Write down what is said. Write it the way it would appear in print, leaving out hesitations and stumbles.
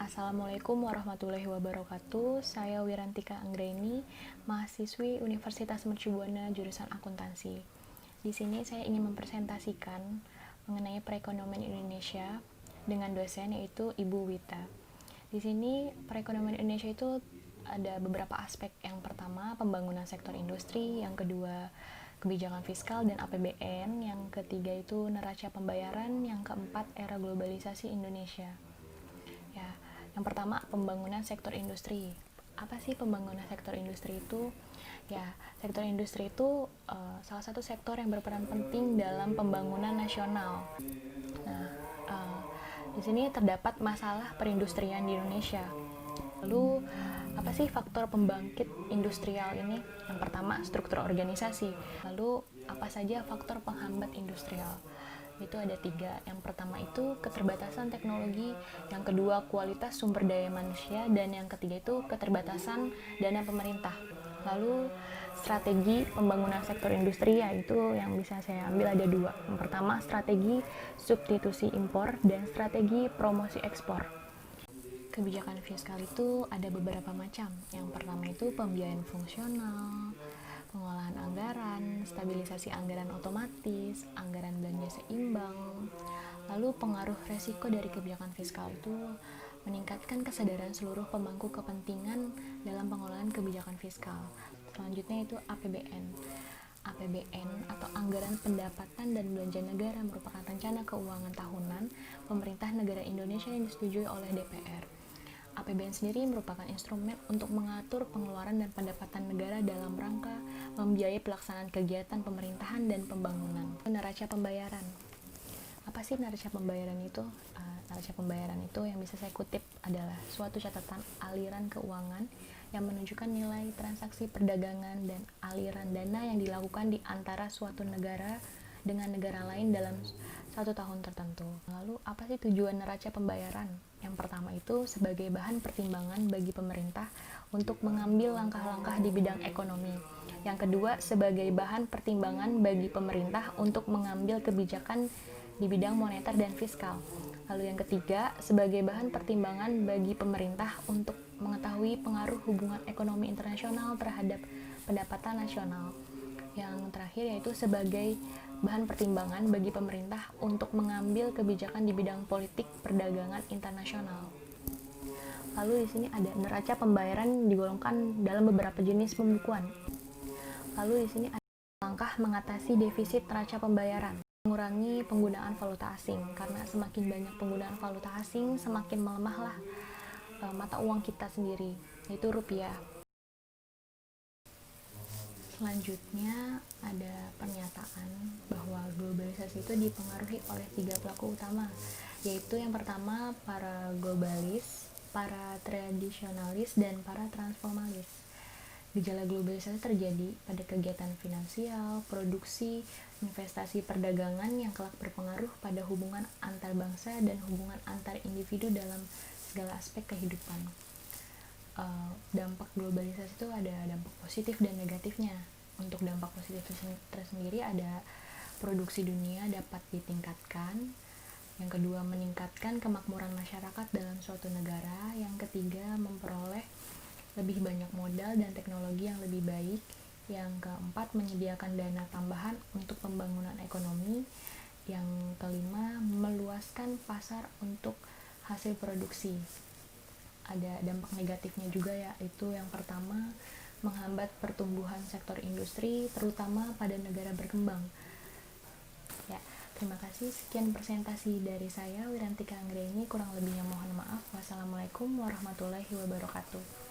Assalamualaikum warahmatullahi wabarakatuh. Saya Wirantika Anggreni, mahasiswi Universitas Mercubuana jurusan akuntansi. Di sini saya ingin mempresentasikan mengenai perekonomian Indonesia dengan dosen yaitu Ibu Wita. Di sini perekonomian Indonesia itu ada beberapa aspek. Yang pertama, pembangunan sektor industri, yang kedua, kebijakan fiskal dan APBN, yang ketiga itu neraca pembayaran, yang keempat, era globalisasi Indonesia. Ya, yang pertama, pembangunan sektor industri. Apa sih pembangunan sektor industri itu? Ya, sektor industri itu salah satu sektor yang berperan penting dalam pembangunan nasional. Nah, uh, di sini terdapat masalah perindustrian di Indonesia. Lalu, apa sih faktor pembangkit industrial ini? Yang pertama, struktur organisasi. Lalu, apa saja faktor penghambat industrial? Itu ada 3. Yang pertama itu keterbatasan teknologi, yang kedua kualitas sumber daya manusia, dan yang ketiga itu keterbatasan dana pemerintah. Lalu strategi pembangunan sektor industri, yaitu yang bisa saya ambil ada 2. Yang pertama, strategi substitusi impor dan strategi promosi ekspor. Kebijakan fiskal itu ada beberapa macam. Yang pertama itu pembiayaan fungsional, pengolahan anggaran, stabilisasi anggaran otomatis, anggaran belanja seimbang. Lalu pengaruh resiko dari kebijakan fiskal itu meningkatkan kesadaran seluruh pemangku kepentingan dalam pengolahan kebijakan fiskal. Selanjutnya itu APBN. APBN atau Anggaran Pendapatan dan Belanja Negara merupakan rencana keuangan tahunan pemerintah negara Indonesia yang disetujui oleh DPR. APBN sendiri merupakan instrumen untuk mengatur pengeluaran dan pendapatan negara dalam rangka membiayai pelaksanaan kegiatan pemerintahan dan pembangunan. Neraca pembayaran. Apa sih neraca pembayaran itu? Neraca pembayaran itu yang bisa saya kutip adalah suatu catatan aliran keuangan yang menunjukkan nilai transaksi perdagangan dan aliran dana yang dilakukan di antara suatu negara dengan negara lain dalam satu tahun tertentu. Lalu, apa sih tujuan neraca pembayaran? Yang pertama itu sebagai bahan pertimbangan bagi pemerintah untuk mengambil langkah-langkah di bidang ekonomi. Yang kedua, sebagai bahan pertimbangan bagi pemerintah untuk mengambil kebijakan di bidang moneter dan fiskal. Lalu yang ketiga, sebagai bahan pertimbangan bagi pemerintah untuk mengetahui pengaruh hubungan ekonomi internasional terhadap pendapatan nasional. Yang terakhir yaitu sebagai bahan pertimbangan bagi pemerintah untuk mengambil kebijakan di bidang politik perdagangan internasional. Lalu di sini ada neraca pembayaran digolongkan dalam beberapa jenis pembukuan. Lalu di sini ada langkah mengatasi defisit neraca pembayaran. Mengurangi penggunaan valuta asing, karena semakin banyak penggunaan valuta asing semakin melemahlah mata uang kita sendiri, yaitu rupiah. Selanjutnya ada pernyataan bahwa globalisasi itu dipengaruhi oleh 3 pelaku utama, yaitu yang pertama para globalis, para tradisionalis, dan para transformalis. Gejala globalisasi terjadi pada kegiatan finansial, produksi, investasi, perdagangan yang kelak berpengaruh pada hubungan antar bangsa dan hubungan antar individu dalam segala aspek kehidupan. Dampak globalisasi itu ada dampak positif dan negatifnya. Untuk dampak positif tersendiri ada produksi dunia dapat ditingkatkan, yang kedua meningkatkan kemakmuran masyarakat dalam suatu negara, yang ketiga memperoleh lebih banyak modal dan teknologi yang lebih baik, yang keempat menyediakan dana tambahan untuk pembangunan ekonomi, yang kelima meluaskan pasar untuk hasil produksi. Ada dampak negatifnya juga, yaitu yang pertama menghambat pertumbuhan sektor industri terutama pada negara berkembang. Ya, terima kasih. Sekian presentasi dari saya Wirantika Anggreni, kurang lebihnya mohon maaf. Wassalamualaikum warahmatullahi wabarakatuh.